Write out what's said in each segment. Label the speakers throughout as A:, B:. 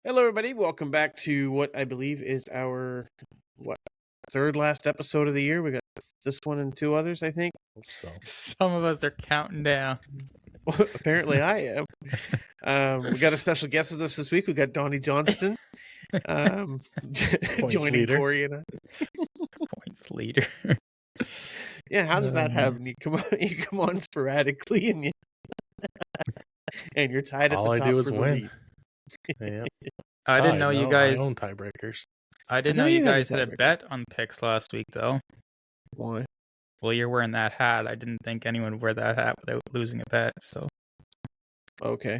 A: Hello, everybody. Welcome back to what I believe is our third last episode of the year. We got this one and two others, I think.
B: So
C: Some of us are counting down.
A: Apparently, I am. We got a special guest with us this week. We got Donnie Johnston, joining
B: leader.
A: Corey and I.
C: Points leader.
A: Yeah, how does that happen? You come on sporadically, and you're tied at
B: all
A: the
B: I
A: top
B: do is
A: for the
B: win.
A: lead.
B: Yeah.
C: I didn't know you guys.
B: I own tiebreakers.
C: I didn't know you guys had a bet on picks last week, though.
A: Why?
C: Well, you're wearing that hat. I didn't think anyone would wear that hat without losing a bet. So
A: Okay.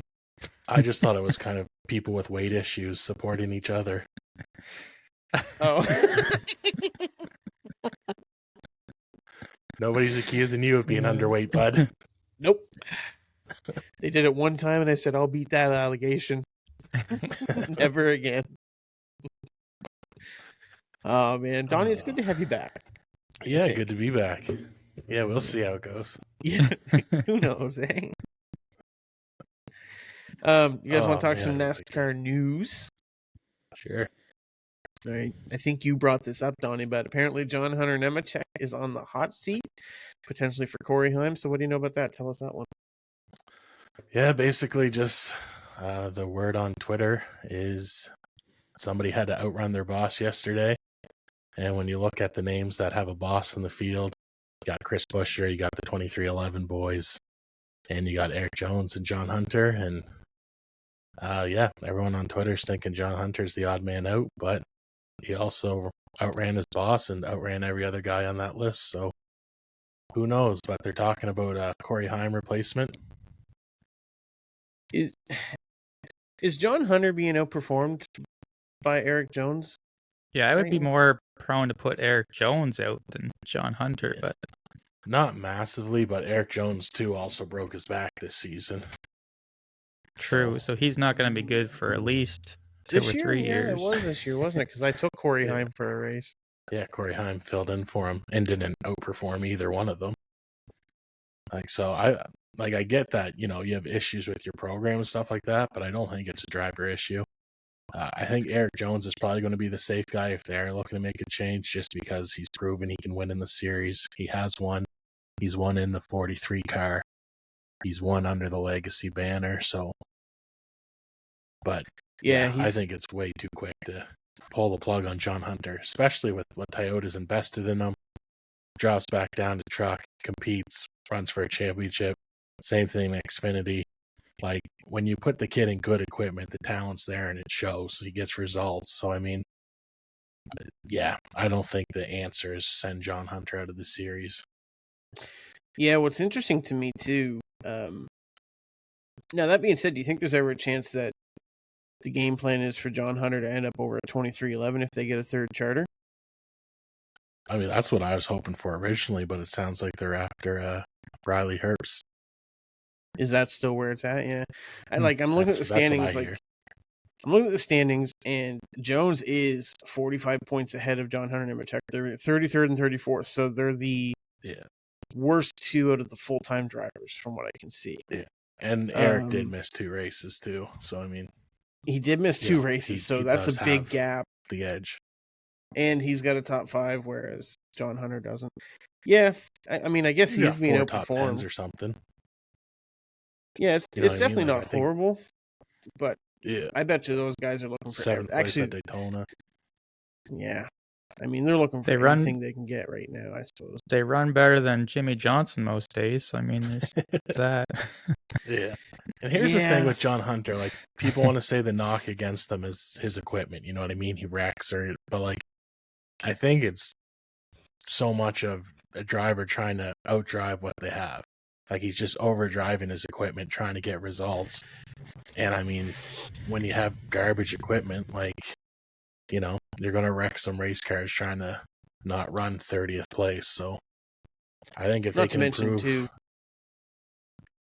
B: I just thought it was kind of people with weight issues supporting each other.
A: Oh.
B: Nobody's accusing you of being underweight, bud.
A: Nope. They did it one time, and I said, I'll beat that allegation. Never again. Oh, man. Donnie, it's good to have you back.
B: Yeah, good to be back. Yeah, we'll see how it goes.
A: Yeah. Who knows, eh? You guys want to talk some NASCAR news?
B: Sure.
A: All right. I think you brought this up, Donnie, but apparently John Hunter Nemechek is on the hot seat, potentially for Corey Heim. So what do you know about that? Tell us that one.
B: Yeah, basically just the word on Twitter is somebody had to outrun their boss yesterday. And when you look at the names that have a boss in the field, you got Chris Buescher, you got the 2311 boys, and you got Eric Jones and John Hunter. And yeah, everyone on Twitter's thinking John Hunter's the odd man out, but he also outran his boss and outran every other guy on that list. So who knows? But they're talking about a Corey Heim replacement.
A: Is John Hunter being outperformed by Eric Jones?
C: Yeah, I would be more prone to put Eric Jones out than John Hunter, but
B: not massively, but Eric Jones too also broke his back this season.
C: True, so he's not going to be good for at least 2 or 3 years.
A: Yeah, it was this year, wasn't it? Because I took Corey Heim for a race.
B: Yeah, Corey Heim filled in for him and didn't outperform either one of them. I get that, you have issues with your program and stuff like that, but I don't think it's a driver issue. I think Eric Jones is probably going to be the safe guy if they're looking to make a change, just because he's proven he can win in the series. He has won. He's won in the 43 car. He's won under the Legacy banner. So, but yeah, I think it's way too quick to pull the plug on John Hunter, especially with what Toyota's invested in him. Drops back down to truck, competes, runs for a championship. Same thing in Xfinity. Like, when you put the kid in good equipment, the talent's there and it shows. He gets results. So, I mean, yeah, I don't think the answer is send John Hunter out of the series.
A: Yeah, what's interesting to me, too, now, that being said, do you think there's ever a chance that the game plan is for John Hunter to end up over at 2311 if they get a third charter?
B: I mean, that's what I was hoping for originally, but it sounds like they're after Riley Herbst.
A: Is that still where it's at? Yeah. I'm looking at the standings. I'm looking at the standings, and Jones is 45 points ahead of John Hunter Nemechek. They're 33rd and 34th, so they're the worst two out of the full-time drivers, from what I can see.
B: Yeah, and Eric did miss 2 races too. So I mean,
A: he did miss 2 races, so that's a big gap.
B: The edge,
A: and he's got a top 5, whereas John Hunter doesn't. Yeah, I mean, I guess he's being outperformed
B: or something.
A: Yeah, it's definitely not horrible, but yeah, I bet you those guys are looking for
B: 7th place at Daytona.
A: Yeah, I mean, they're looking for anything they can get right now, I suppose.
C: They run better than Jimmy Johnson most days. I mean, there's that.
B: Yeah, and here's the thing with John Hunter: like, people want to say the knock against them is his equipment. You know what I mean? He wrecks but like, I think it's so much of a driver trying to outdrive what they have. Like, he's just overdriving his equipment, trying to get results. And I mean, when you have garbage equipment, like, you're going to wreck some race cars trying to not run 30th place. So I think if they can improve...
A: too,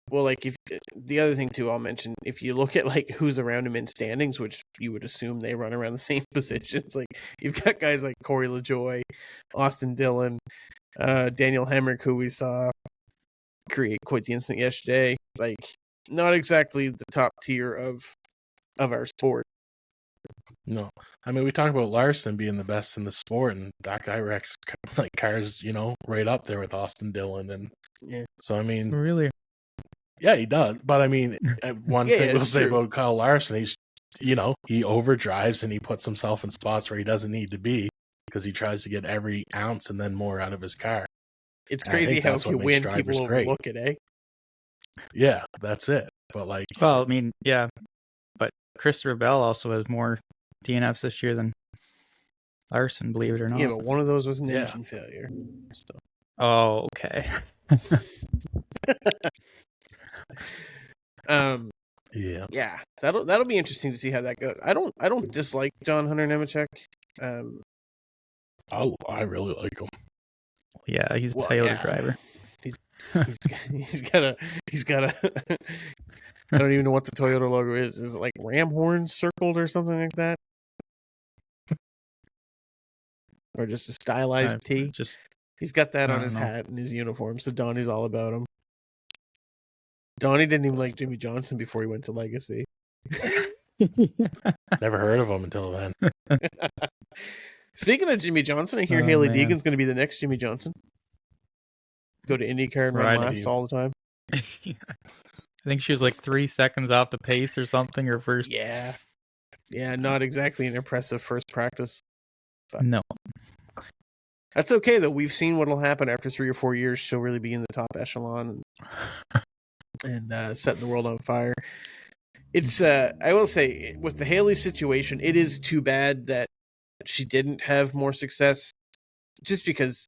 A: well, like, if the other thing too, I'll mention, if you look at like who's around him in standings, which you would assume they run around the same positions, like you've got guys like Corey LaJoie, Austin Dillon, Daniel Hemrick, who we saw create quite the incident yesterday. Like, not exactly the top tier of our sport.
B: No, I mean we talk about Larson being the best in the sport, and that guy wrecks like cars, right up there with Austin Dillon, and
A: Yeah.
B: so I mean,
C: Really?
B: yeah, he does. But I mean, one
A: Yeah,
B: thing we'll
A: it's
B: say
A: true.
B: about Kyle Larson, he's he overdrives and he puts himself in spots where he doesn't need to be because he tries to get every ounce and then more out of his car.
A: It's
B: And I
A: crazy
B: think
A: how
B: that's
A: if you
B: what makes
A: win,
B: drivers
A: people
B: great.
A: overlook it, eh?
B: Yeah, that's it. But like,
C: Well, I mean, yeah, but Christopher Bell also has more DNFs this year than Larson, believe it or not.
A: Yeah, but one of those was an
B: Yeah.
A: engine failure. So.
C: Oh, okay.
B: yeah,
A: That'll be interesting to see how that goes. I don't dislike John Hunter Nemechek.
B: I really like him.
C: Yeah, he's a
A: Well,
C: Toyota
A: yeah.
C: driver.
A: He's got a I don't even know what the Toyota logo is. Is it like ram horns circled or something like that? Or just a stylized T? He's got that on his hat and his uniform, so Donnie's all about him. Donnie didn't even like Jimmy Johnson before he went to Legacy.
B: Never heard of him until then.
A: Speaking of Jimmy Johnson, I hear Haley Deegan's going to be the next Jimmy Johnson. Go to IndyCar and run last all the time.
C: I think she was like 3 seconds off the pace or something, her first.
A: Yeah, not exactly an impressive first practice.
C: But no.
A: That's okay, though. We've seen what'll happen after 3 or 4 years. She'll really be in the top echelon and setting the world on fire. It's, I will say, with the Haley situation, it is too bad that she didn't have more success just because,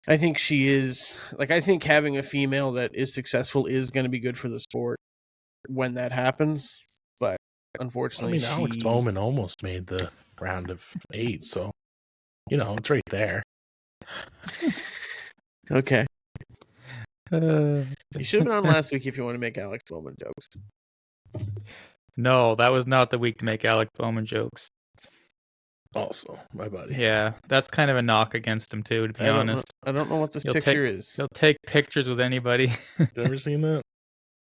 A: I think she is, I think having a female that is successful is going to be good for the sport when that happens. But unfortunately,
B: Alex Bowman almost made the round of 8, so, it's right there.
A: Okay. You should have been on last week if you want to make Alex Bowman jokes.
C: No, that was not the week to make Alex Bowman jokes.
B: Also, my buddy.
C: Yeah, that's kind of a knock against him too, to be honest.
A: I don't know what this picture is.
C: He'll take pictures with anybody.
B: You ever seen that?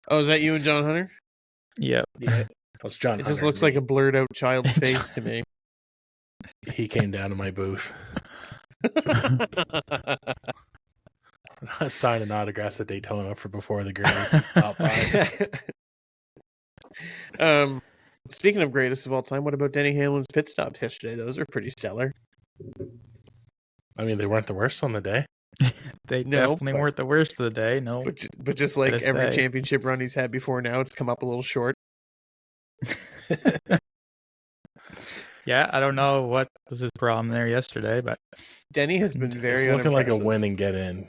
A: Oh, is that you and John Hunter?
C: Yep.
B: Yeah. That's John
A: Hunter. It just looks like a blurred out child's face to me.
B: He came down to my booth. Signing autographs at Daytona for before the great top 5.
A: Speaking of greatest of all time, what about Denny Hamlin's pit stops yesterday? Those are pretty stellar.
B: I mean, they weren't the worst on the day.
C: They definitely weren't the worst of the day, no.
A: But just like every championship run he's had before now, it's come up a little short.
C: Yeah, I don't know what was his problem there yesterday, but
A: Denny has been very
B: looking like a win and get in.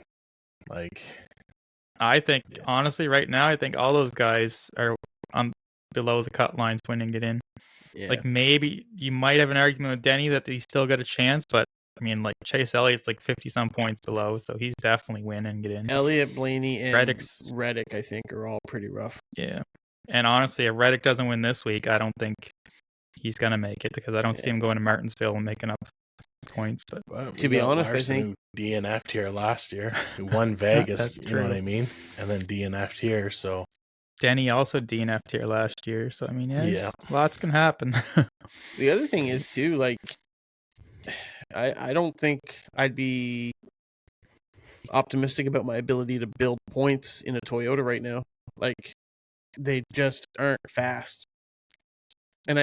C: I think honestly, right now, I think all those guys are on below the cut lines, win and get in. Yeah. Maybe you might have an argument with Denny that he still got a chance, but I mean, Chase Elliott's 50 some points below, so he's definitely win and get in.
A: Elliott, Blaney, and Reddick, I think, are all pretty rough.
C: Yeah, and honestly, if Reddick doesn't win this week, I don't think he's gonna make it because I don't see him going to Martinsville and making up points. But
A: to be honest,
B: Larson,
A: I think
B: DNF'd here last year. He won Vegas, you know what I mean, and then DNF'd here. So
C: Denny also DNF'd here last year. So I mean, lots can happen.
A: The other thing is too, I don't think I'd be optimistic about my ability to build points in a Toyota right now. They just aren't fast. And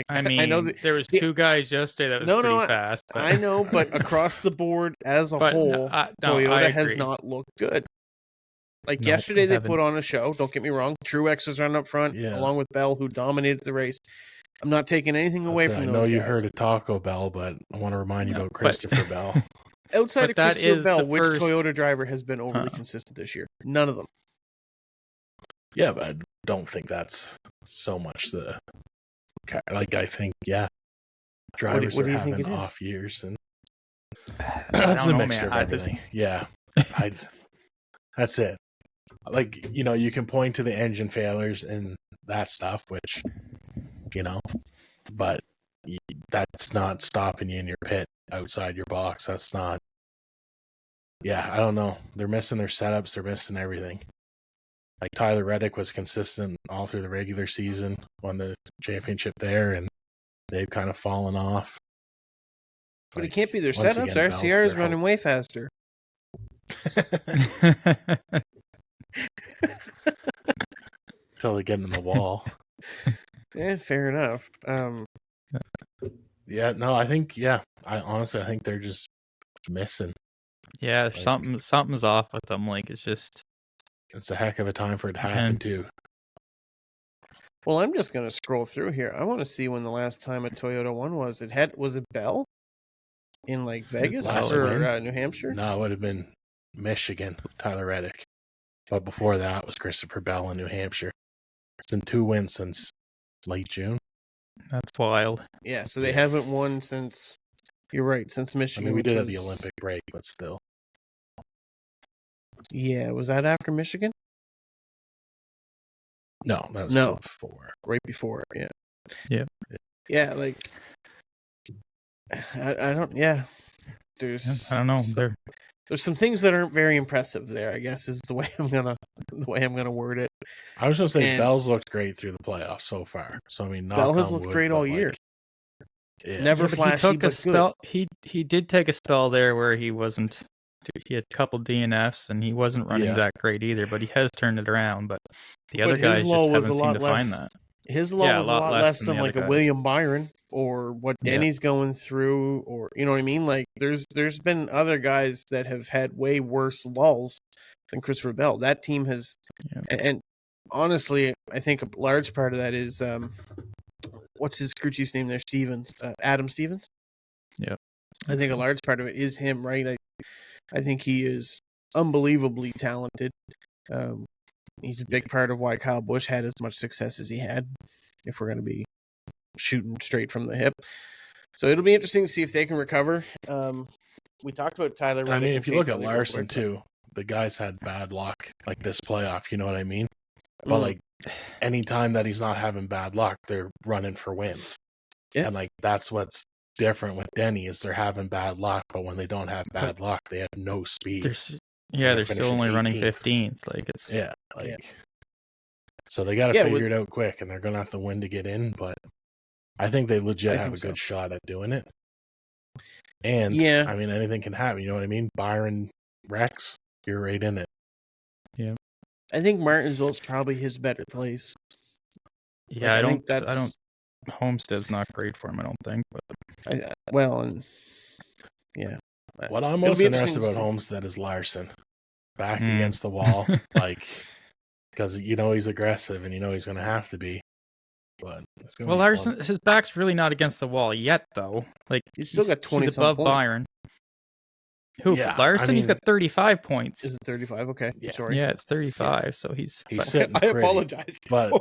C: I mean,
A: I know that
C: there was 2 guys yesterday that was pretty fast.
A: But... I know, but across the board as a whole, Toyota has not looked good. Yesterday, they put on a show. Don't get me wrong. Truex was running up front, along with Bell, who dominated the race. I'm not taking anything away from those guys.
B: I know you heard of Taco Bell, but I want to remind you about Christopher Bell.
A: Outside of Christopher Bell, which Toyota driver has been overly consistent this year? None of them.
B: Yeah, but I don't think that's so much the... I think, drivers are having off years, and that's a mixture of everything. That's it. You can point to the engine failures and that stuff, which, but that's not stopping you in your pit outside your box. That's not. I don't know. They're missing their setups. They're missing everything. Like Tyler Reddick was consistent all through the regular season, won the championship there, and they've kind of fallen off.
A: But it can't be their setups. RCR is running way faster.
B: Until they get in the wall.
A: Yeah, fair enough.
B: Yeah, no, I honestly think they're just missing.
C: Yeah, like, something's off with them. Like it's
B: a heck of a time for it to happen too.
A: Well, I'm just gonna scroll through here. I want to see when the last time a Toyota won was. Was it Bell in like Vegas or New Hampshire?
B: No, it would have been Michigan, Tyler Reddick. But before that was Christopher Bell in New Hampshire. It's been 2 wins since late June.
C: That's wild.
A: Yeah, so they haven't won since. You're right, since Michigan.
B: I mean, we did have the Olympic break, but still.
A: Yeah, was that after Michigan?
B: No, that was before.
A: Right before, yeah.
C: Yeah.
A: Yeah, like I don't. Yeah, there's.
C: I don't know.
A: There's some things that aren't very impressive there, I guess, is the way I'm gonna word it.
B: I was gonna say Bell's looked great through the playoffs so far. So I mean,
A: Bell has looked great all year.
B: Yeah.
A: Never flashy,
C: he took a spell. He did take a spell there where he wasn't. He had a couple DNFs and he wasn't running that great either. But he has turned it around. But the other guys just haven't seemed to find that.
A: His low was a lot less than like a William Byron or what Denny's going through, or you know what I mean. Like there's been other guys that have had way worse lulls than Christopher Bell. That team has, and honestly, I think a large part of that is what's his crew chief's name there? Adam Stevens.
C: Yeah,
A: I think a large part of it is him, right? I think he is unbelievably talented. He's a big part of why Kyle Busch had as much success as he had, if we're going to be shooting straight from the hip. So it'll be interesting to see if they can recover. We talked about Tyler Reddick.
B: I mean, if you look at Larson, too, the guy's had bad luck, like this playoff, you know what I mean? But, like, any time that he's not having bad luck, they're running for wins. Yeah. And, like, that's what's different with Denny is they're having bad luck, but when they don't have bad luck, they have no speed.
C: They're still only running 15th. Like it's
B: So they got to figure it out quick, and they're going to have to win to get in. But I think they legit have a good shot at doing it. And I mean, anything can happen. You know what I mean? Byron, Rex, you're right in it.
C: Yeah,
A: I think Martinsville's probably his better place.
C: Yeah, I don't. Homestead's not great for him, I don't think. But
B: what I'm most interested about Homestead is Larson back against the wall, like because he's aggressive and he's going to have to be. But
C: Larson, his back's really not against the wall yet, though. Like
A: he's still got 20
C: above
A: points.
C: Byron. Who? Larson? I mean, he's got 35 points.
A: Is it 35? Okay.
C: Yeah.
A: Sorry.
C: Yeah, it's 35. Yeah. So he's
B: sitting
A: I apologize.
B: But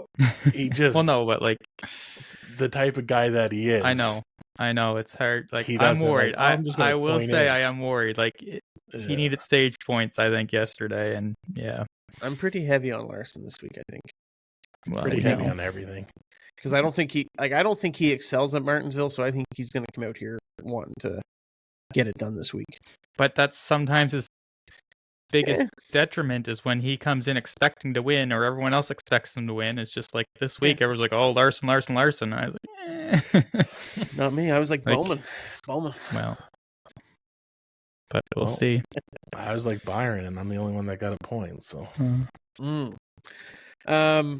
B: he just
C: but like
B: the type of guy that he is.
C: I know it's hard. Like I'm worried. I will say I am worried. Like he needed stage points, I think, yesterday, and
A: I'm pretty heavy on Larson this week. I think.
C: Well,
B: pretty heavy on everything.
A: Because I don't think he excels at Martinsville, so I think he's going to come out here wanting to get it done this week.
C: But that's sometimes his biggest detriment is when he comes in expecting to win, or everyone else expects him to win. It's just like this week, everyone's like, "Oh, Larson." And I was like,
A: Not me. I was like Bowman.
C: Well, but we'll see.
B: I was like Byron, and I'm the only one that got a point. So,
A: a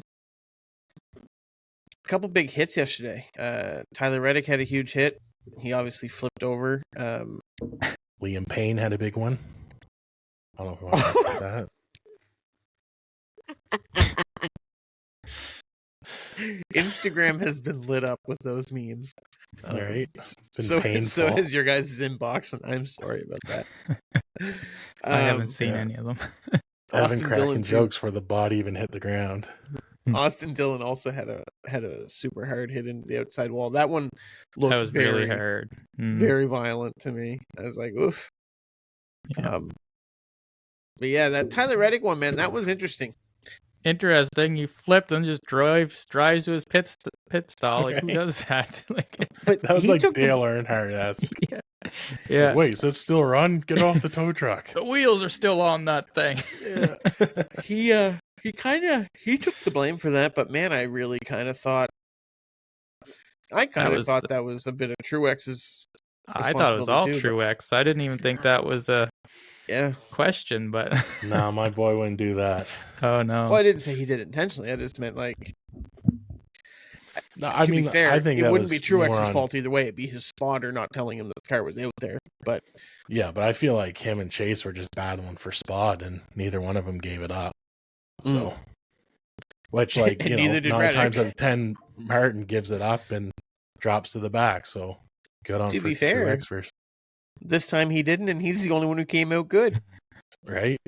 A: couple big hits yesterday. Tyler Reddick had a huge hit. He obviously flipped over.
B: Liam Payne had a big one. I don't know if I want to that.
A: Instagram has been lit up with those memes.
B: All right.
A: So has your guys' inbox, and I'm sorry about that.
C: I haven't seen any of them.
B: I've been cracking jokes where the body even hit the ground.
A: Austin Dillon also had a super hard hit into the outside wall. That one looked
C: really hard,
A: very violent to me. I was like, oof.
C: Yeah.
A: But yeah, that Tyler Reddick one, man, that was interesting.
C: Interesting. He flipped and just drives to his pit stall. Like, who does that?
B: But that was like Dale Earnhardt-esque.
C: Yeah.
B: Wait, is it still run? Get off the tow truck.
C: The wheels are still on that thing.
A: Yeah. he took the blame for that, but man, I really kind of thought that was a bit of Truex's
C: I thought it was all
A: too,
C: Truex. I didn't even think that was a
A: yeah
C: question, but
B: No, my boy wouldn't do that.
C: oh no.
A: Well, I didn't say he did it intentionally. I just meant like.
B: No, I mean,
A: be fair,
B: I think
A: it
B: that
A: wouldn't
B: was
A: be Truex's
B: more on-
A: fault either way. It'd be his spotter not telling him that the car was out there. But
B: Yeah, but I feel like him and Chase were just battling for spot, and neither one of them gave it up. So, which, like,
A: And
B: you know,
A: neither did
B: 9
A: Reddick.
B: times out of 10, Martin gives it up and drops to the back. So, good on
A: To
B: for
A: be fair,
B: Truex first.
A: this time he didn't, and he's the only one who came out good.
B: Right?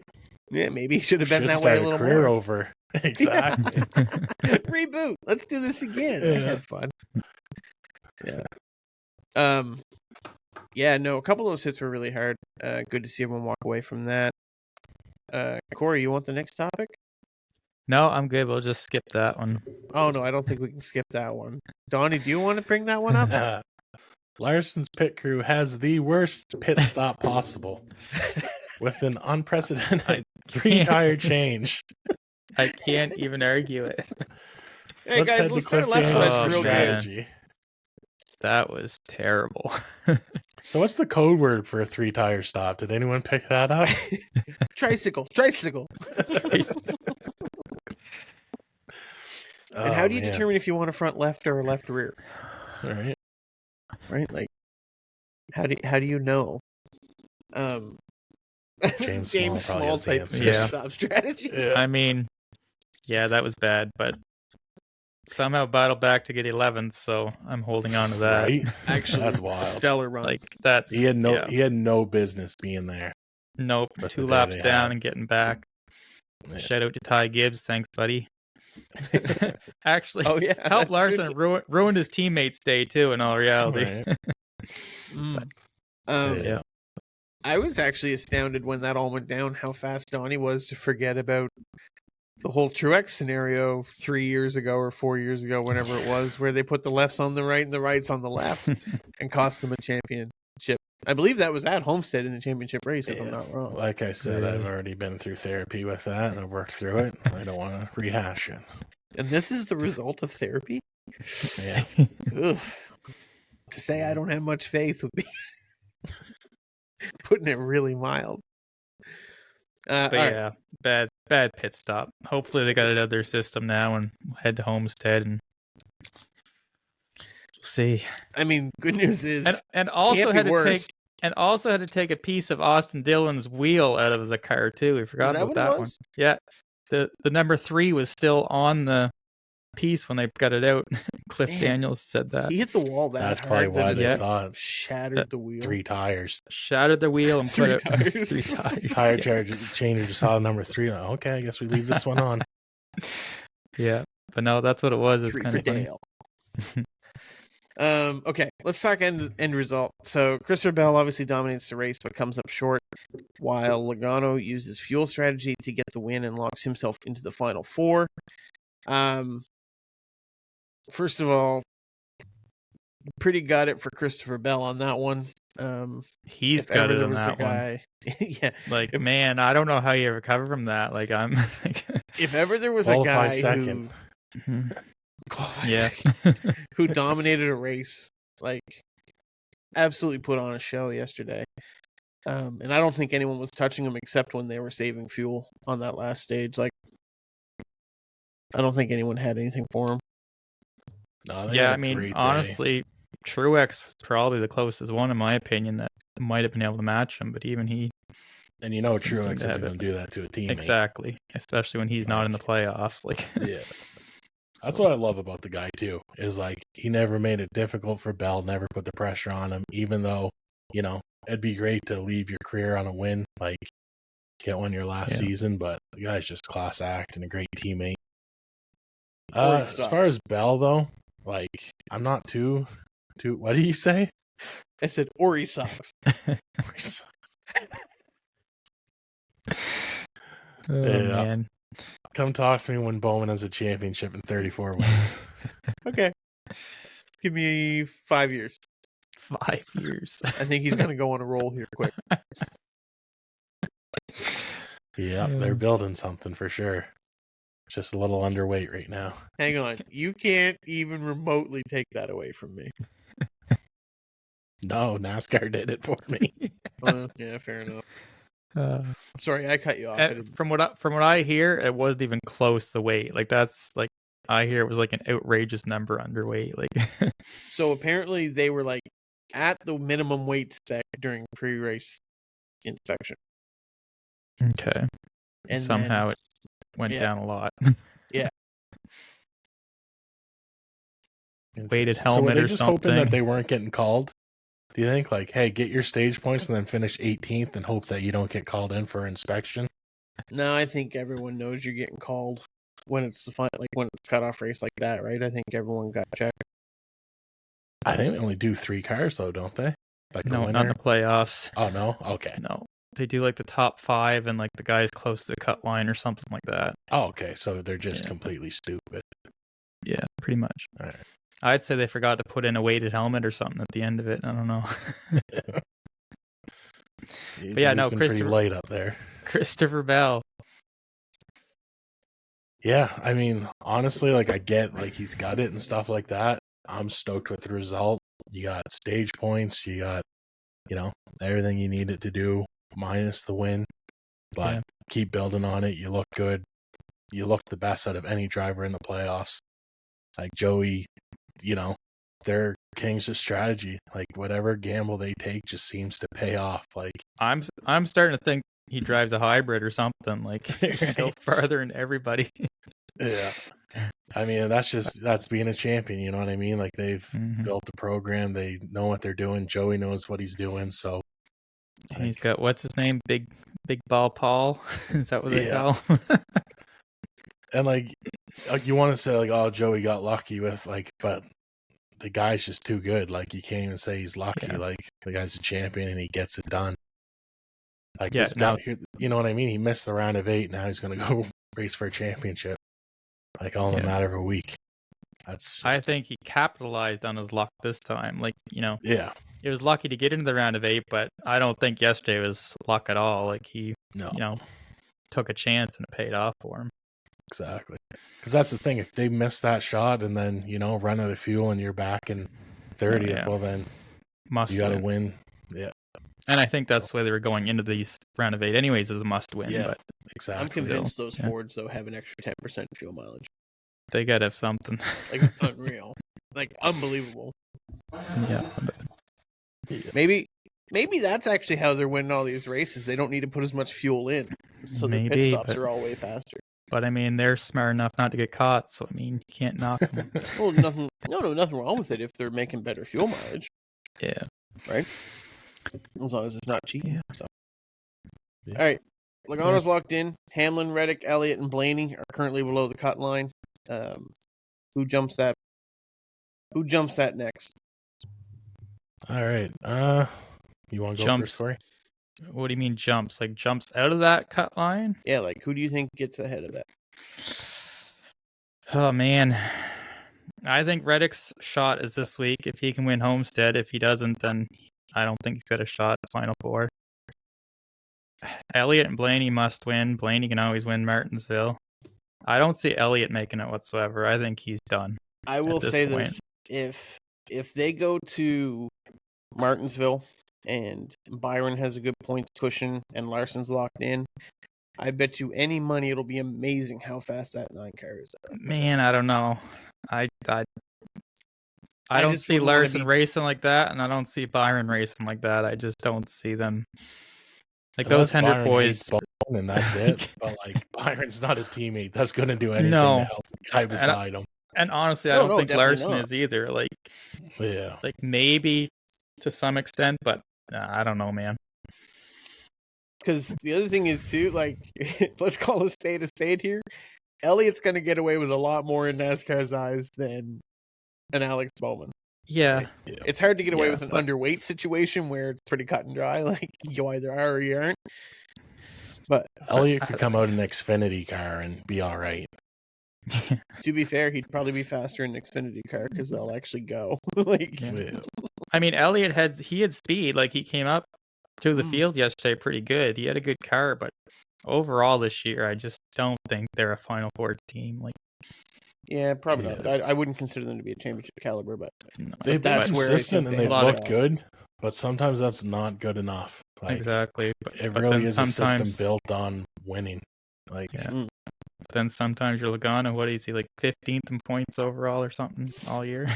A: Yeah, maybe he should have been
B: Should
A: that way a
B: start
A: little
B: career
A: more.
B: over. Exactly.
A: Reboot. Let's do this again. I had fun. Yeah. Yeah. No, a couple of those hits were really hard. Good to see everyone walk away from that. Corey, you want the next topic?
C: No, I'm good. We'll just skip that one.
A: Oh no, I don't think we can skip that one. Donnie, do you want to bring that one up?
B: Larson's pit crew has the worst pit stop possible with an unprecedented 3-tire change.
C: I can't even argue it.
A: Hey guys, let's start left
C: Daniels
A: side's real good.
B: strategy.
C: That was terrible.
B: So what's the code word for a 3-tire stop? Did anyone pick that up?
A: Tricycle. And how do you determine if you want a front left or a left rear?
B: All right.
A: Right? Like, how do you know?
B: James
A: Small type stop strategy.
B: Yeah.
C: I mean, yeah, that was bad, but somehow battled back to get 11th, so I'm holding on to that.
B: Right?
A: Actually,
B: that's wild.
A: Stellar run.
C: Like that's
B: he had no business being there.
C: Nope.
B: But
C: 2
B: the day
C: laps
B: they
C: down
B: had.
C: and getting back.
B: Yeah.
C: Shout out to Ty Gibbs, thanks, buddy. Actually,
A: Oh yeah,
C: helped Larson ruined his teammates' day too. In all reality,
B: Right.
C: yeah.
A: I was actually astounded when that all went down. How fast Donnie was to forget about the whole Truex scenario 3 years ago or 4 years ago, whenever it was, where they put the lefts on the right and the rights on the left and cost them a championship. I believe that was at Homestead in the championship race, if I'm not wrong.
B: Like I said, I've already been through therapy with that, and I've worked through it. I don't want to rehash it.
A: And this is the result of therapy?
B: Yeah.
A: Ugh. To say I don't have much faith would be putting it really mild.
C: But yeah, bad pit stop. Hopefully they got it out of their system now and head to Homestead and we'll see.
A: I mean, good news is
C: and also had to take a piece of Austin Dillon's wheel out of the car too. We forgot about that one. Yeah. The number 3 was still on the piece when they got it out. Cliff Daniels said that.
A: He hit the wall
B: That's probably why they thought
A: shattered the wheel.
B: 3 tires.
C: Shattered the wheel and put it
A: 3
C: tires.
B: Tire changer just saw number 3. Okay, I guess we leave this one on.
C: Yeah. But no, that's what it was. It's kind of funny.
A: Okay, let's talk end result. So Christopher Bell obviously dominates the race, but comes up short, while Logano uses fuel strategy to get the win and locks himself into the final 4. First of all, pretty gutted for Christopher Bell on that one.
C: He's gutted on that one.
A: Yeah,
C: like man, I don't know how you recover from that. Like I'm.
A: If ever there was a guy
B: second.
A: who dominated a race, like absolutely put on a show yesterday. And I don't think anyone was touching him except when they were saving fuel on that last stage. Like, I don't think anyone had anything for him.
B: No,
C: yeah, I mean, honestly, Truex was probably the closest one, in my opinion, that might have been able to match him, but even he...
B: And you know Truex isn't going to do that to a teammate.
C: Exactly, especially when he's not in the playoffs. Like,
B: yeah. That's what I love about the guy, too, is like he never made it difficult for Bell, never put the pressure on him, even though, you know, it'd be great to leave your career on a win, like get one your last season, but the guy's just class act and a great teammate. As far as Bell, though, like, I'm not too, what do you say?
A: I said, Ori sucks.
B: Ori sucks.
C: Man.
B: Come talk to me when Bowman has a championship and 34 wins.
A: Okay. Give me 5 years.
C: 5 years.
A: I think he's going to go on a roll here quick.
B: Yeah, they're building something for sure. Just a little underweight right now.
A: Hang on. You can't even remotely take that away from me.
B: No, NASCAR did it for me.
A: Yeah, fair enough. Sorry, I cut you off.
C: From what I hear, it wasn't even close the weight. Like that's like I hear it was like an outrageous number underweight. Like
A: so apparently they were like at the minimum weight spec during pre-race inspection.
C: Okay. And somehow it went down a lot.
A: Yeah.
C: Weighted helmet
B: so were they
C: or
B: just
C: something.
B: hoping that they weren't getting called? Do you think, like, hey, get your stage points and then finish 18th and hope that you don't get called in for inspection?
A: No, I think everyone knows you're getting called when it's the when it's cutoff race like that, right? I think everyone got checked.
B: I think they only do 3 cars though, don't they? Like
C: no, not in the playoffs.
B: Oh no, okay.
C: No, they do like the top 5 and like the guys close to the cut line or something like that.
B: Oh, okay. So they're just completely stupid.
C: Yeah, pretty much.
B: All right.
C: I'd say they forgot to put in a weighted helmet or something at the end of it. I don't know. But yeah, no,
B: pretty light up there.
C: Christopher Bell.
B: Yeah, I mean, honestly, like I get like he's got it and stuff like that. I'm stoked with the result. You got stage points, you got, everything you needed to do minus the win. But keep building on it. You look good. You look the best out of any driver in the playoffs. Like Joey, they're kings of strategy. Like whatever gamble they take just seems to pay off. Like
C: I'm starting to think he drives a hybrid or something. Like go farther than everybody.
B: Yeah. I mean, that's being a champion, you know what I mean? Like they've built a program, they know what they're doing. Joey knows what he's doing, so
C: and he's got what's his name? Big Ball Paul. Is that what they call him?
B: And like you want to say like, oh, Joey got lucky with but the guy's just too good. Like you can't even say he's lucky. Yeah. Like the guy's a champion and he gets it done. Like this guy, you know what I mean? He missed the round of 8. Now he's going to go race for a championship. Like all in a matter of a week.
C: I think he capitalized on his luck this time. Like,
B: yeah,
C: he was lucky to get into the round of 8, but I don't think yesterday was luck at all. Like he, took a chance and it paid off for him.
B: Exactly. Because that's the thing. If they miss that shot and then, run out of fuel and you're back in 30th, well then you got to win. Yeah.
C: And I think that's the way they were going into these round of 8 anyways, as a must win.
B: Yeah,
C: but
B: exactly.
A: I'm convinced those Fords, though, have an extra 10% fuel mileage.
C: They got to have something.
A: Like, it's unreal. Like, unbelievable.
C: Yeah.
A: Maybe that's actually how they're winning all these races. They don't need to put as much fuel in. So the pit stops are all way faster.
C: But, I mean, they're smart enough not to get caught. So, I mean, you can't knock them.
A: Well, nothing wrong with it if they're making better fuel mileage.
C: Yeah.
A: Right? As long as it's not cheap. Yeah. So. Yeah. All right. Logano's locked in. Hamlin, Reddick, Elliott, and Blaney are currently below the cut line. Who jumps that? Who jumps that next?
B: All right. You want to go first, Corey?
C: What do you mean jumps? Like jumps out of that cut line?
A: Yeah, like who do you think gets ahead of that?
C: Oh man. I think Reddick's shot is this week if he can win Homestead. If he doesn't, then I don't think he's got a shot at Final Four. Elliott and Blaney must win. Blaney can always win Martinsville. I don't see Elliott making it whatsoever. I think he's done.
A: I will say this. If they go to Martinsville and Byron has a good points cushion and Larson's locked in, I bet you any money it'll be amazing how fast that 9 car is.
C: Man, I don't know. I don't see Larson racing like that, and I don't see Byron racing like that. I just don't see them. Like those Hendrick boys,
B: and that's it. But like Byron's not a teammate that's going to do anything to help the guy beside him.
C: And honestly, I don't think Larson is either. Like,
B: yeah,
C: like maybe to some extent, but I don't know, man.
A: Because the other thing is too, like, let's call a spade here. Elliott's going to get away with a lot more in NASCAR's eyes than an Alex Bowman.
C: Yeah.
A: Right? It's hard to get away with an underweight situation where it's pretty cut and dry. Like, you either are or you aren't. But
B: Elliott could come out in an Xfinity car and be all right.
A: To be fair, he'd probably be faster in an Xfinity car because they'll actually go.
C: I mean, Elliott had speed. Like, he came up to the field yesterday pretty good. He had a good car, but overall this year, I just don't think they're a Final Four team. Like,
A: Yeah, probably not.
B: Yes.
A: I wouldn't consider them to be a championship caliber, but
C: no,
B: They've been
A: that's where I
B: consistent
A: think
B: and
A: they
B: they've
A: have a
B: looked
A: shot.
B: good, but sometimes that's not good enough. Like,
C: exactly.
B: it
C: but
B: really
C: then
B: is a system
C: sometimes-
B: built on winning. Like,
C: Yeah. Then sometimes you're Logano. What is he, like 15th in points overall or something all year?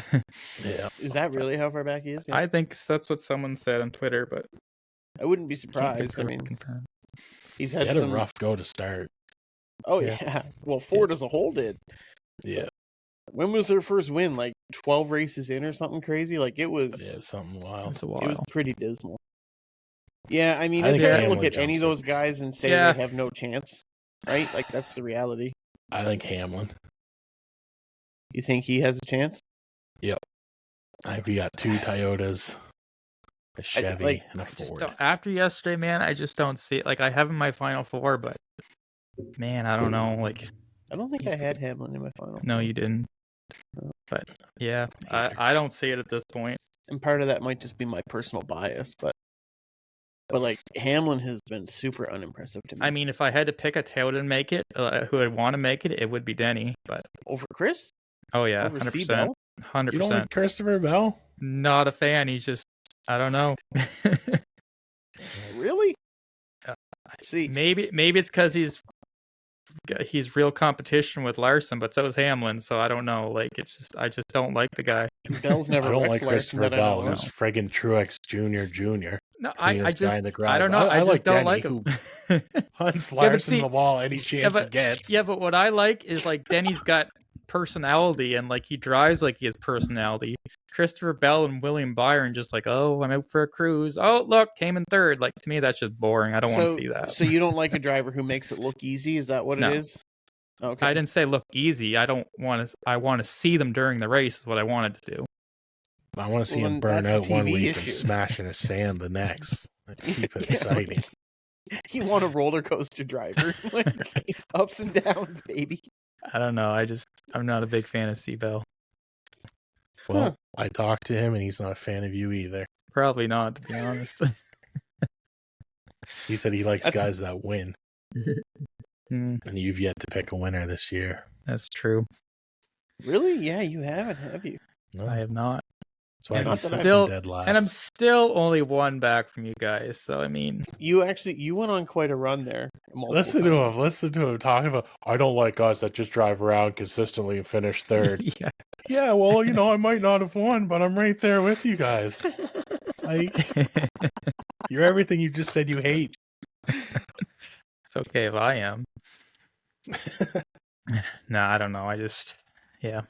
B: yeah.
A: Is that really how far back he is? Yeah.
C: I think that's what someone said on Twitter, but
A: I wouldn't be
C: can't
A: surprised. I mean,
C: confirm.
A: he's
B: He
A: had
B: had
A: some
B: a rough go to start.
A: Oh
C: Yeah.
A: yeah. Well, Ford as a whole did.
B: Yeah.
A: When was their first win? Like 12 races in or something crazy? Like it was.
B: Yeah, something wild.
C: It's a
A: It was
C: while.
A: pretty dismal. Yeah, I mean,
B: I
A: it's
B: think
A: hard to
B: Hamlin
A: look at any of
B: jumps
A: those guys and say
C: Yeah.
A: they have no chance, right? Like that's the reality.
B: I think Hamlin.
A: You think he has a chance?
B: I think we got 2 Toyotas, a Chevy, and a
C: I just
B: Ford.
C: don't, after yesterday, man, I just don't see it. Like, I have him in my Final Four, but man, I don't know. Like,
A: I don't think
C: He's
A: I
C: the-
A: had Hamlin in my final.
C: no,
A: four.
C: you didn't. But yeah,
B: Either.
C: I don't see it at this point.
A: And part of that might just be my personal bias, but like Hamlin has been super unimpressive to me.
C: I mean, if I had to pick a tail to make it, who would want to make it, it would be Denny. But
A: over Chris,
C: oh yeah,
A: over
C: 100%,
A: Seabell.
C: 100%.
B: You don't like Christopher Bell?
C: Not a fan. He's just, I don't know.
A: Really? See,
C: maybe it's because he's real competition with Larson, but so is Hamlin. So I don't know. Like, it's just, I just don't like the guy.
A: Bell's never.
B: I don't like
A: wrecked Larson
B: Christopher
A: that I
B: Bell.
A: know
B: Who's
A: of.
B: friggin' Truex Jr.
C: No,
B: I
C: I just,
B: in the garage.
C: I don't know. I just
B: like
C: don't
B: Denny,
C: like him.
B: who hunts
C: but
B: Larson
C: see-
B: the ball any chance he
C: but-
B: gets.
C: Yeah, but what I like is like Denny's got personality and like he drives like he has personality. Christopher Bell and William Byron just like, oh, I'm out for a cruise. Oh, look, came in third. Like, to me, that's just boring. I don't want to see that.
A: So you don't like a driver who makes it look easy? Is that what
C: No.
A: it is? Okay.
C: I didn't say look easy. I don't want to. I want to see them during the race. Is what I wanted to do.
B: I want to see
A: Well,
B: him
A: then
B: burn
A: that's
B: out
A: a
B: one
A: TV
B: week
A: issue.
B: and smash in his sand the next. Keep it
A: Yeah.
B: exciting.
A: You want a roller coaster driver, like ups and downs, baby.
C: I don't know. I'm not a big fan of Seabell.
B: Well, I talked to him and he's not a fan of you either.
C: Probably not, to be honest.
B: He said he likes
A: That's-
B: guys that win,
C: Mm,
B: and you've yet to pick a winner this year.
C: that's true.
A: Really? Yeah, you haven't, have you?
B: No,
C: I have not.
B: that's why
C: and
B: he's
A: I'm
C: still-
B: dead last.
C: And I'm still only one back from you guys. So I mean,
A: You went on quite a run there.
B: Listen to him talking about. I don't like guys that just drive around consistently and finish third.
C: yeah.
B: Yeah, well, I might not have won, but I'm right there with you guys. Like, you're everything you just said you hate.
C: It's okay if I am. No, I don't know. Yeah.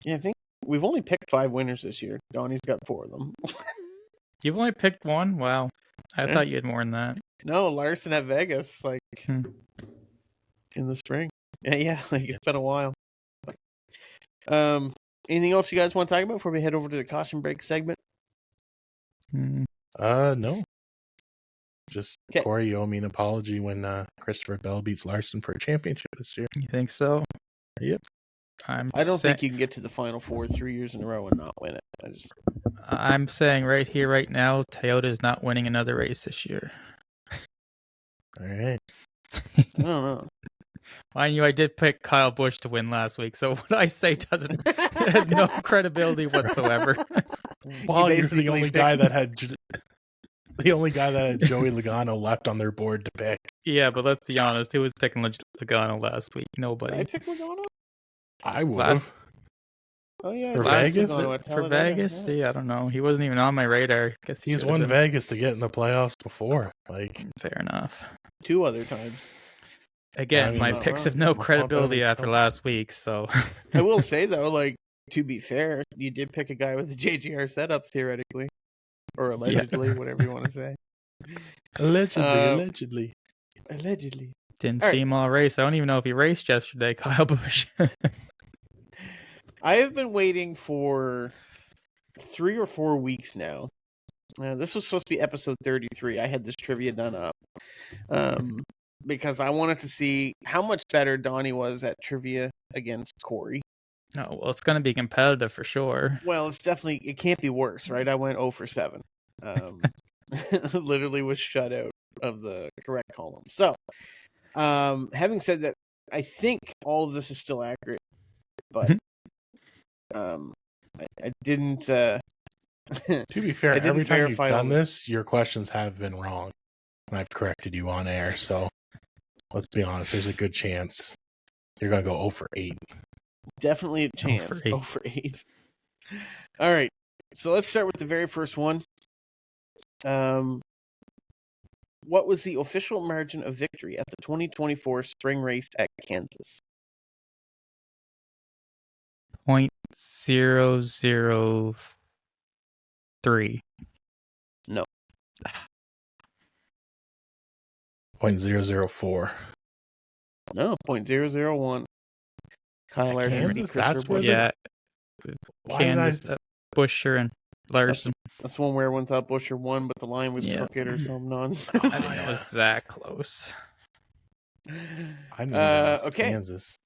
A: Yeah, I think we've only picked 5 winners this year. Donnie's got 4 of them.
C: You've only picked one? Wow. I
A: Yeah.
C: thought you had more than that.
A: No, Larson at Vegas, like
C: Hmm.
A: in the spring. Yeah, like it's been a while. Anything else you guys want to talk about before we head over to the caution break segment?
C: Mm,
B: No. Just
A: 'Kay.
B: Corey, you owe me an apology when Christopher Bell beats Larson for a championship this year.
C: you think so?
B: Yep.
A: I don't think you can get to the Final Four 3 years in a row and not win it.
C: I'm saying right here, right now, Toyota's not winning another race this year.
B: All right.
A: I don't know.
C: Mind you, I did pick Kyle Busch to win last week, so what I say has no credibility whatsoever.
B: Well, you're the
A: basically
B: only
A: picked-
B: guy that had Joey Logano left on their board to pick.
C: Yeah, but let's be honest, who was picking Logano last week?
A: Did I
C: Nobody.
A: pick Logano?
B: I would
C: Last-
B: have.
A: Oh yeah,
B: For
A: last
B: Vegas?
A: Logano at
C: For
A: Talladega,
C: Vegas?
A: yeah.
C: See, I don't know. He wasn't even on my radar. Guess he
B: He's
C: should've
B: won
C: been.
B: Vegas to get in the playoffs before. Like,
C: Fair enough.
A: 2 other times.
C: Again,
B: I mean,
C: my
A: not
C: picks
A: wrong.
C: have no
B: Not bad
C: credibility
B: at
C: after
B: all.
C: last week, so
A: I will say though, like to be fair, you did pick a guy with a JGR setup theoretically, or allegedly, whatever you want to say.
B: allegedly.
A: Allegedly.
C: didn't
A: All
C: see
A: right.
C: him all race. I don't even know if he raced yesterday, Kyle Busch.
A: I have been waiting for 3 or 4 weeks now. This was supposed to be episode 33. I had this trivia done up because I wanted to see how much better Donnie was at trivia against Corey.
C: No, well, it's going to be competitive for sure.
A: Well, it can't be worse, right? I went 0 for 7. Literally was shut out. of the correct column. So, having said that, I think all of this is still accurate, but I didn't.
B: To be fair,
A: I didn't
B: every time you've
A: verify all
B: done this, your questions have been wrong, and I've corrected you on air. So let's be honest. There's a good chance you're going to go 0 for 8.
A: Definitely a chance. 0 for 8. All right. So let's start with the very first one. What was the official margin of victory at the 2024 spring race at Kansas?
C: 0.003.
A: No.
B: 0.004.
A: No, 0.001. Kyle Larson beat Christopher Buescher.
C: Yeah. Kansas, Buescher and Larson.
A: That's one where everyone thought Buescher won, but the line was crooked or some nonsense.
C: I didn't know it was that close.
B: I knew it was
A: okay.
B: Kansas.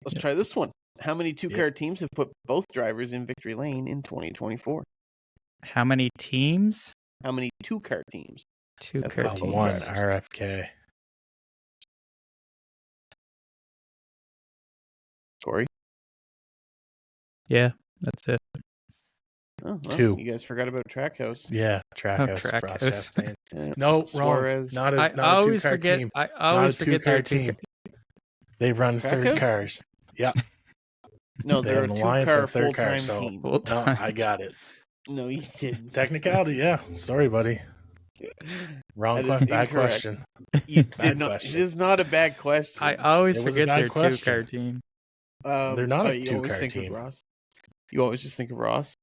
A: Let's try this one. How many two-car teams have put both drivers in victory lane in 2024?
C: How many teams?
A: How many two-car teams?
C: Two-car teams.
B: One, RFK.
A: Corey?
C: Yeah, that's it.
A: Oh, well,
B: 2.
A: You guys forgot about Trackhouse.
B: Yeah, Trackhouse.
C: Trackhouse.
B: No,
A: Suarez.
B: wrong. Not a two-car team.
C: I always forget
B: their team. They run third cars. Yeah.
A: No, they're a two-car full-time
B: so
A: team.
B: No, I got it.
A: No, you didn't.
B: Technicality, yeah. Sorry, buddy. Wrong question. Bad question.
A: You did not. Question. It is not a bad question.
C: I always forget their two-car team.
B: They're not a two-car team.
A: You always just think of Ross?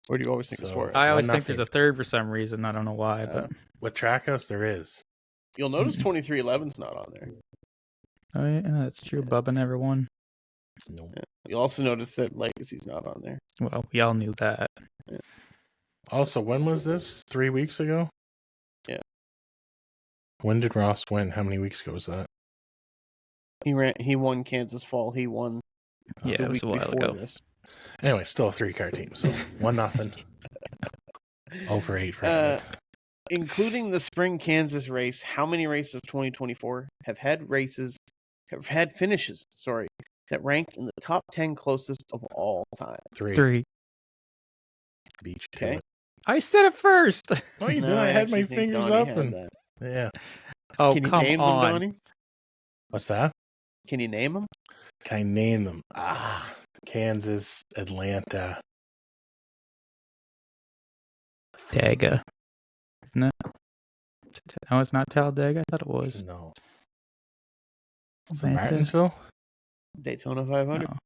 A: Or do you always think of Suarez?
C: I always think there's a third for some reason. I don't know why. But
B: with Trackhouse, there is.
A: You'll notice 2311's not on there.
C: Oh, yeah, that's true. Bubba never won.
B: Nope.
A: Yeah. You'll also notice that Legacy's not on there.
C: Well, we all knew that.
A: Yeah.
B: Also, when was this? 3 weeks ago?
A: Yeah.
B: When did Ross win? How many weeks ago was that?
A: He won Kansas Fall. He won
C: the week before
A: this.
B: Anyway, still a 3-car team, so 1-0. 0 for 8 for him.
A: Including the spring Kansas race, how many races of 2024 have had finishes, that rank in the top 10 closest of all time?
B: 3. Beach.
A: Okay.
C: I said it first.
B: Oh, you did. I had my fingers up and yeah.
C: Oh,
A: can you
C: come
A: name
C: on.
A: them, Donnie?
B: What's that?
A: Can you name them?
B: Can I name them? Kansas, Atlanta.
C: Talladega. Isn't it? No, it's not Talladega. I thought it was.
B: No. Martinsville?
A: Daytona 500.
C: No.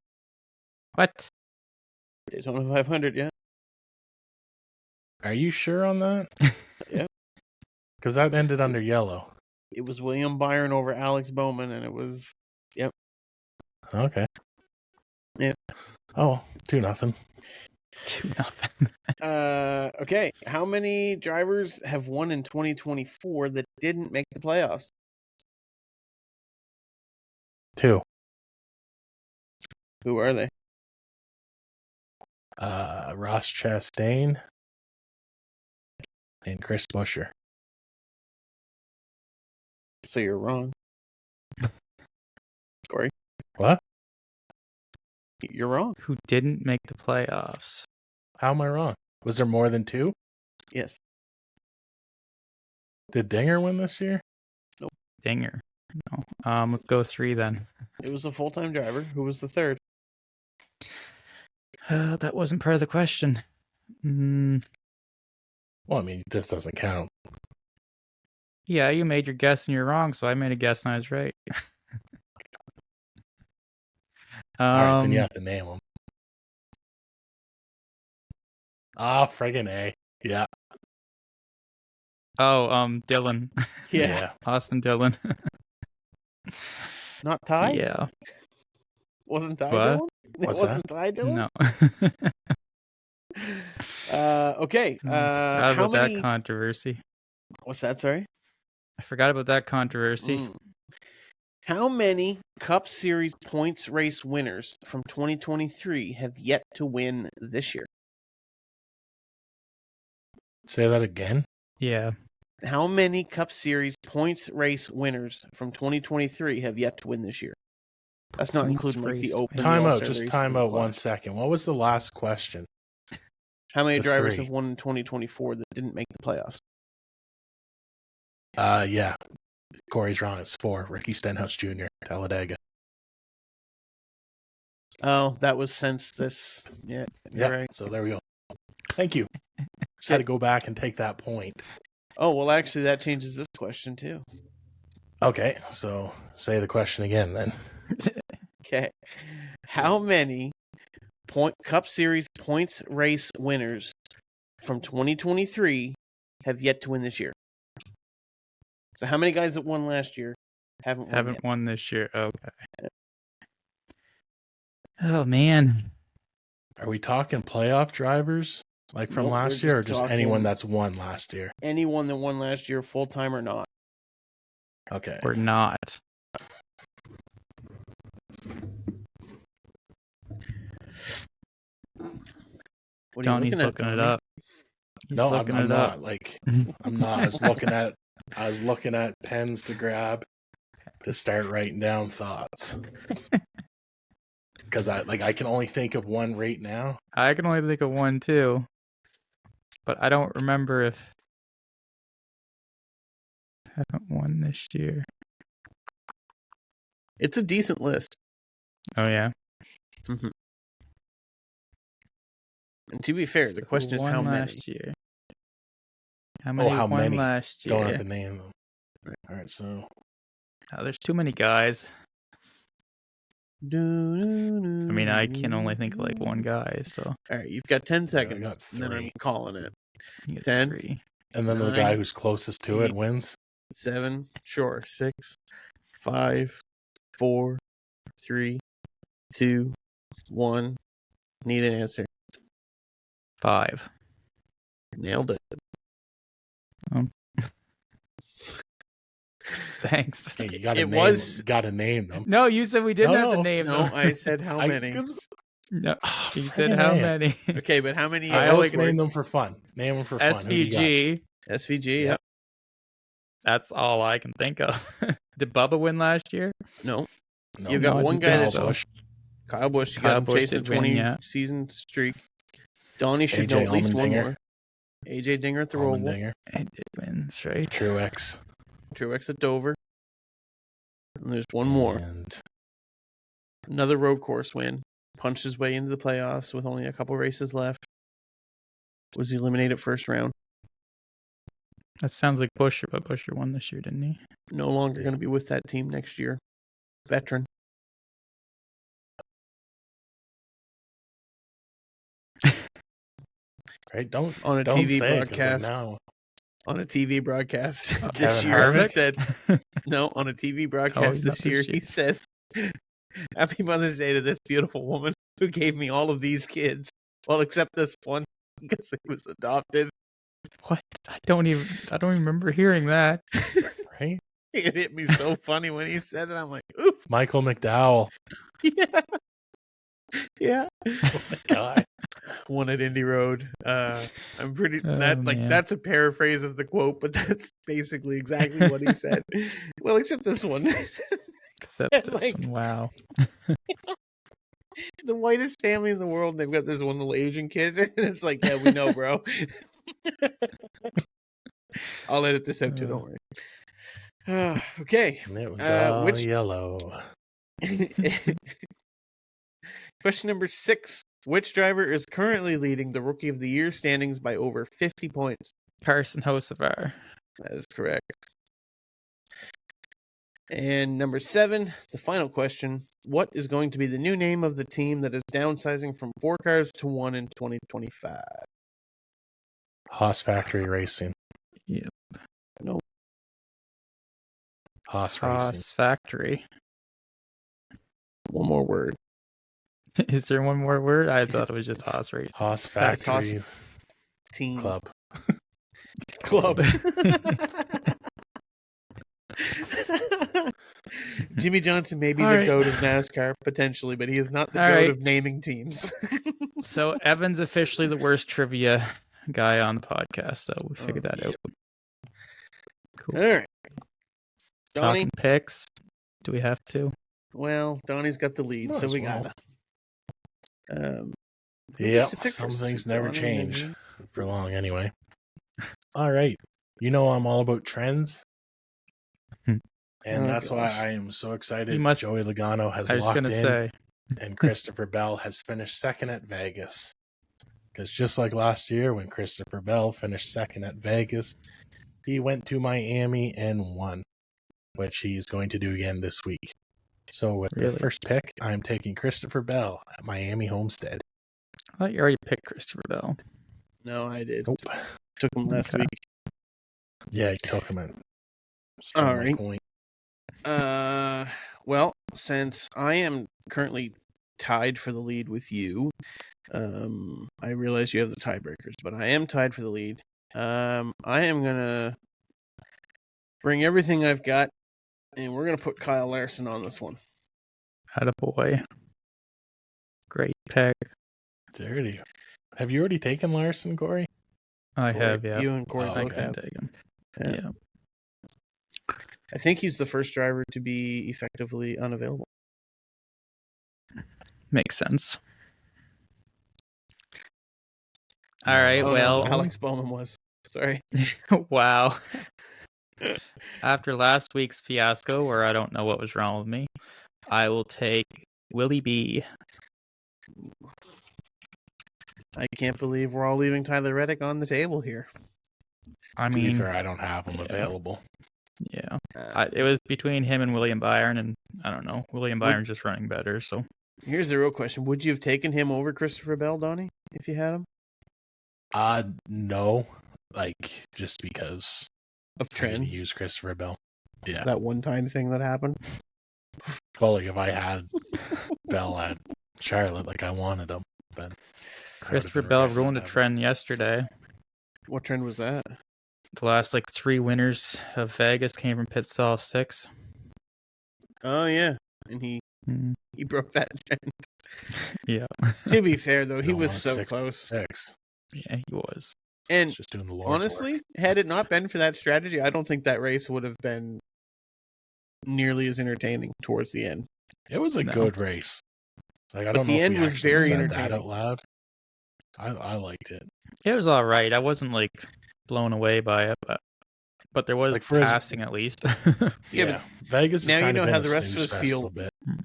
C: What?
A: Daytona 500, yeah.
B: Are you sure on that?
A: Yeah.
B: Because that ended under yellow.
A: It was William Byron over Alex Bowman, and it was, yep.
B: Okay.
A: Yeah.
B: Oh, 2-0.
C: 2-0.
A: Okay. How many drivers have won in 2024 that didn't make the playoffs?
B: 2.
A: Who are they?
B: Ross Chastain and Chris Buescher.
A: So you're wrong. Corey?
B: What?
A: You're wrong.
C: Who didn't make the playoffs?
B: How am I wrong? Was there more than 2?
A: Yes.
B: Did Dinger win this year?
A: Nope.
C: Dinger. No. Let's go 3 then.
A: It was a full-time driver. Who was the third?
C: That wasn't part of the question.
B: Well, I mean, this doesn't count.
C: Yeah, you made your guess and you're wrong, so I made a guess and I was right.
B: All right, then you have to name them. Friggin' A. Yeah.
C: Oh, Dylan.
A: Yeah.
C: Austin Dillon.
A: Not Ty?
C: Yeah.
A: Wasn't Ty
C: what?
A: Dillon?
B: What's
A: wasn't Ty Dillon?
C: No.
A: Okay.
C: Forgot about that controversy.
A: What's that, sorry?
C: I forgot about that controversy.
A: How many Cup Series points race winners from 2023 have yet to win this year?
B: Say that again?
C: Yeah.
A: How many Cup Series points race winners from 2023 have yet to win this year? That's not including like the Open.
B: Time out.
A: All-Star
B: Just
A: race,
B: time
A: and the
B: out 1
A: Classic.
B: second. What was the last question?
A: How many
B: The
A: drivers
B: three.
A: have won in 2024 that didn't make the playoffs?
B: Yeah. Corey's wrong. It's 4. Ricky Stenhouse Jr., Talladega.
A: Oh, that was since this. Yeah, you're right.
B: So there we go. Thank you. Just had to go back and take that point.
A: Oh, well, actually, that changes this question, too.
B: Okay, so say the question again then.
A: Okay. How many Cup Series points race winners from 2023 have yet to win this year? So how many guys that won last year haven't
C: won this year? Okay. Oh, man.
B: Are we talking playoff drivers like from last year, or just anyone that's won last year?
A: Anyone that won last year, full-time or not.
B: Okay.
C: Or not. Johnny's looking it up.
B: No, I'm not. Like, I'm not. I was looking at pens to grab to start writing down thoughts. Because I can only think of one right now.
C: I can only think of one too. But I don't remember if I haven't won this year.
A: It's a decent list.
C: Oh, yeah.
A: Mm-hmm. And to be fair, the question is how many.
C: Last year. How many won last year?
B: Don't have to name them. Right. All right, so.
C: Oh, there's too many guys. I mean, I can only think of like one guy, so.
A: All right, you've got 10 seconds, and then I'm calling it. 10.
C: 3.
B: And then
A: 9,
B: the guy who's closest to
A: 8,
B: it wins.
A: 7, sure. 6, 5, 4, 3, 2, 1. Need an answer.
C: 5.
A: Nailed it.
C: Thanks.
B: Okay, you gotta name them.
C: No, you said we didn't have to name them.
A: No, I said how many.
C: No, you said how many.
A: Okay, but how many?
B: I always name them for fun. Name them for fun.
C: SVG.
A: SVG, yep.
C: That's all I can think of. Did Bubba win last year?
A: No. You got one guy that's Kyle Busch. You got him chasing a 20-season streak. Donnie should know at least one more. AJ Dinger at the Roval.
C: And it wins, right?
B: Truex
A: at Dover. And there's one more.
B: And
A: another road course win. Punched his way into the playoffs with only a couple races left. Was eliminated first round.
C: That sounds like Buescher, but Buescher won this year, didn't he?
A: No longer going to be with that team next year. Veteran.
B: Right? Don't
A: on a
B: don't
A: TV
B: say
A: broadcast.
B: Now.
A: On a TV broadcast this
B: Kevin
A: year,
B: Harvick?
A: he said. No, on a TV broadcast this year, he said, "Happy Mother's Day to this beautiful woman who gave me all of these kids. Well, except this one because he was adopted."
C: What? I don't even remember hearing that.
B: Right?
A: It hit me so funny when he said it. I'm like, oof.
B: Michael McDowell.
A: Yeah. Yeah.
B: Oh my God.
A: One at Indy Road. I'm pretty that's a paraphrase of the quote, but that's basically exactly what he said. Well, except this one.
C: Except this one. Wow.
A: The whitest family in the world, they've got this one little Asian kid, and it's like, yeah, we know, bro. I'll edit this out too, don't worry. Okay.
B: And it was all yellow.
A: Question number 6. Which driver is currently leading the Rookie of the Year standings by over 50 points?
C: Carson Hocevar.
A: That is correct. And number 7, the final question. What is going to be the new name of the team that is downsizing from 4 cars to 1 in 2025?
B: Haas Factory Racing.
C: Yep.
A: No.
B: Haas Racing.
C: Haas Factory.
A: One more word.
C: Is there one more word? I thought it was just Haas Racing.
B: Haas Factory
A: Haas Team.
B: Club.
A: Club. Jimmy Johnson may be the GOAT of NASCAR, potentially, but he is not the GOAT of naming teams.
C: So Evan's officially the worst trivia guy on the podcast, so we figured that out.
A: All right. Donnie?
C: Talking picks. Do we have to?
A: Well, Donnie's got the lead, so we
B: well.
A: gotta.
B: Yep, some things never change for long anyway. All right. You know I'm all about trends. And that's why I am so excited. Joey Logano has locked in.
C: Say.
B: And Christopher Bell has finished second at Vegas. Because just like last year when Christopher Bell finished second at Vegas, he went to Miami and won, which he's going to do again this week. So with the first pick, I'm taking Christopher Bell at Miami Homestead.
C: I thought you already picked Christopher Bell.
A: No, I did.
B: Nope.
A: Took him last week.
B: Yeah, you took him at
A: all right.
B: Point.
A: Well, since I am currently tied for the lead with you, I realize you have the tiebreakers, but I am tied for the lead. I am gonna bring everything I've got, and we're gonna put Kyle Larson on this one.
C: Attaboy. Great pick.
B: Dirty. Have you already taken Larson, Corey?
C: I have, yeah.
A: You and Corey both have
C: taken.
A: Yeah. I think he's the first driver to be effectively unavailable.
C: Makes sense. All right, well...
A: No, Alex Bowman was. Sorry.
C: Wow. After last week's fiasco, where I don't know what was wrong with me, I will take Willie B.
A: I can't believe we're all leaving Tyler Reddick on the table here.
C: I mean,
B: to be fair, I don't have him available.
C: Yeah. It was between him and William Byron, and I don't know. William Byron's just running better, so.
A: Here's the real question. Would you have taken him over Christopher Bell, Donnie, if you had him?
B: No. Like, just because
A: of trends.
B: Use Christopher Bell. Yeah.
A: That one-time thing that happened?
B: Well, like, if I had Bell at Charlotte, like, I wanted him, but
C: Christopher Bell ruined a trend yesterday.
A: What trend was that?
C: The last, 3 winners of Vegas came from pit stall 6.
A: Oh, yeah. And he broke that trend.
C: Yeah.
A: To be fair, though, he was so close.
B: 6.
C: Yeah, he was.
A: And
B: just doing the
A: honestly,
B: work.
A: Had it not been for that strategy, I don't think that race would have been nearly as entertaining towards the end.
B: It was a good race. Like, I don't know
A: the
B: if
A: end was very entertaining.
B: That out loud. I liked it.
C: It was all right. I wasn't blown away by it, but there was passing at least.
B: Yeah, Vegas.
A: Now you know how the rest of us feel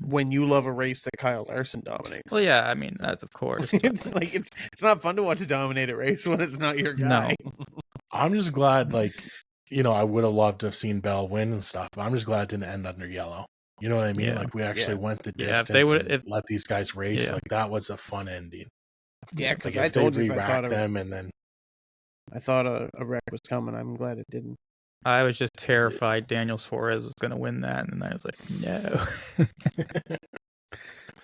A: when you love a race that Kyle Larson dominates.
C: Well, yeah, I mean that's of course.
A: It's not fun to watch a dominate race when it's not your guy.
C: No.
B: I'm just glad, I would have loved to have seen Bell win and stuff. But I'm just glad it didn't end under yellow. You know what I mean?
C: Yeah.
B: Like we actually went the distance.
C: If
B: let these guys race. Like that was a fun ending.
A: Yeah, because I told you I thought
B: them, and then
A: I thought a wreck was coming. I'm glad it didn't.
C: I was just terrified Daniel Suarez was going to win that, and I was like, no.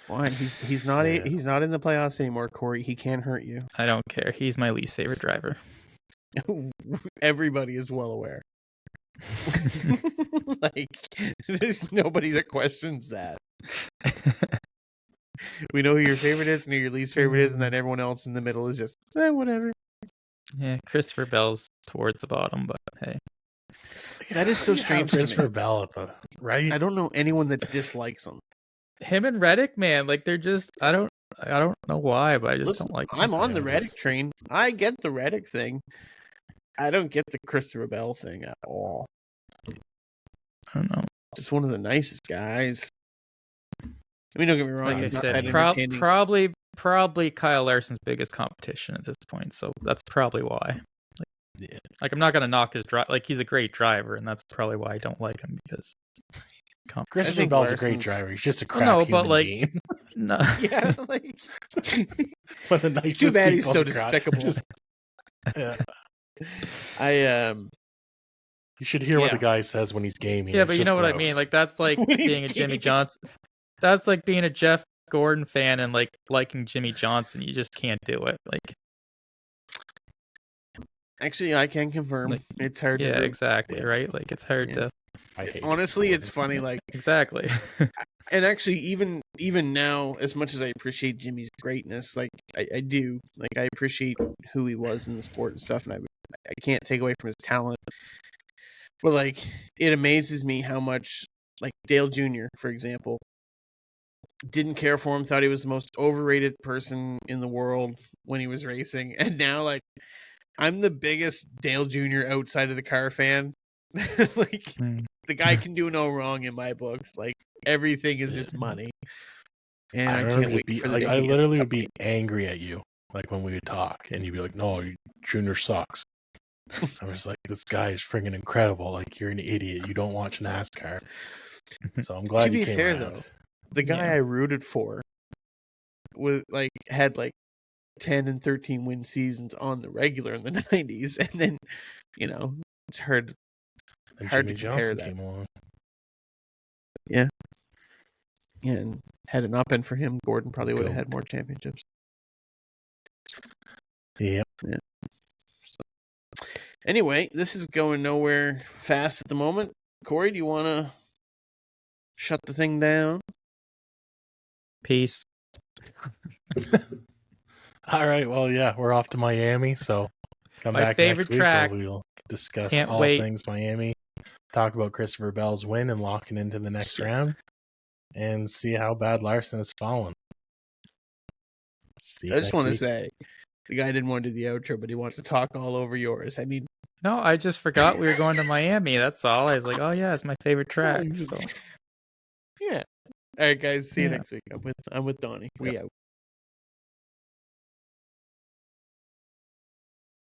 A: Why? He's not he's not in the playoffs anymore, Corey. He can't hurt you.
C: I don't care. He's my least favorite driver.
A: Everybody is well aware. There's nobody that questions that. We know who your favorite is and who your least favorite is, and then everyone else in the middle is just whatever.
C: Yeah, Christopher Bell's towards the bottom, but hey.
A: That is so strange.
B: Christopher Bell at the right.
A: I don't know anyone that dislikes him.
C: Him and Reddick, man, they're just I don't know why, but I just don't like them.
A: I'm on the Reddick train. I get the Reddick thing. I don't get the Christopher Bell thing at all.
C: I don't know.
A: Just one of the nicest guys. I mean, don't get me wrong.
C: Like I said, probably Kyle Larson's biggest competition at this point, so that's probably why. I'm not gonna knock his drive. He's a great driver, and that's probabably why I don't like him because.
B: Christopher Bell's a great driver. He's just a crap human being.
C: No,
A: yeah,
B: but the nicest.
A: Too bad he's so despicable.
B: Yeah.
A: You
B: should hear what the guy says when he's gaming.
C: Yeah, but you know what I mean. That's like being a Jimmy Johnson. That's like being a Jeff Gordon fan and liking Jimmy Johnson. You just can't do it.
A: Actually, I can confirm it's hard.
C: Yeah,
A: to do.
C: Exactly. Right. It's hard to.
B: I hate
A: Honestly, it's funny.
C: Exactly.
A: And actually, even now, as much as I appreciate Jimmy's greatness, I do. I appreciate who he was in the sport and stuff, and I can't take away from his talent. Well, like, it amazes me how much, like, Dale Jr., for example, didn't care for him, thought he was the most overrated person in the world when he was racing. And now, like, I'm the biggest Dale Jr. outside of the car fan. Like, the guy can do no wrong in my books. Like, everything is just money. And I can't wait for the day
B: I
A: he gets
B: literally
A: the
B: would be
A: cup.
B: angry at you, like, when we would talk, and you'd be like, no, Junior sucks. I was like, this guy is friggin' incredible. Like, you're an idiot. You don't watch NASCAR. So I'm glad
A: To
B: you
A: be
B: came
A: fair,
B: around.
A: though, the guy I rooted for was like had like 10 and 13 win seasons on the regular in the 90s, and then, you know, it's hard
B: And
A: to
B: Jimmy
A: compare
B: Johnson
A: that.
B: came along.
A: Yeah, and had it not been for him, Gordon probably would have had
B: Goat.
A: more championships.
B: Yep.
A: Yeah. So, anyway, this is going nowhere fast at the moment. Corey, do you want to shut the thing down?
C: Peace.
B: All right. Well, yeah, we're off to Miami. So come
C: My
B: back
C: favorite
B: next week
C: track.
B: where we'll discuss
C: Can't
B: all
C: wait.
B: things Miami, talk about Christopher Bell's win and locking into the next round, and see how bad Larson has fallen.
A: I just want to say, the guy didn't want to do the outro, but he wants to talk all over yours. I mean,
C: no, I just forgot we were going to Miami. That's all. I was like, oh yeah, it's my favorite track. So
A: yeah. All right, guys. See you next week. I'm with Donnie. We out.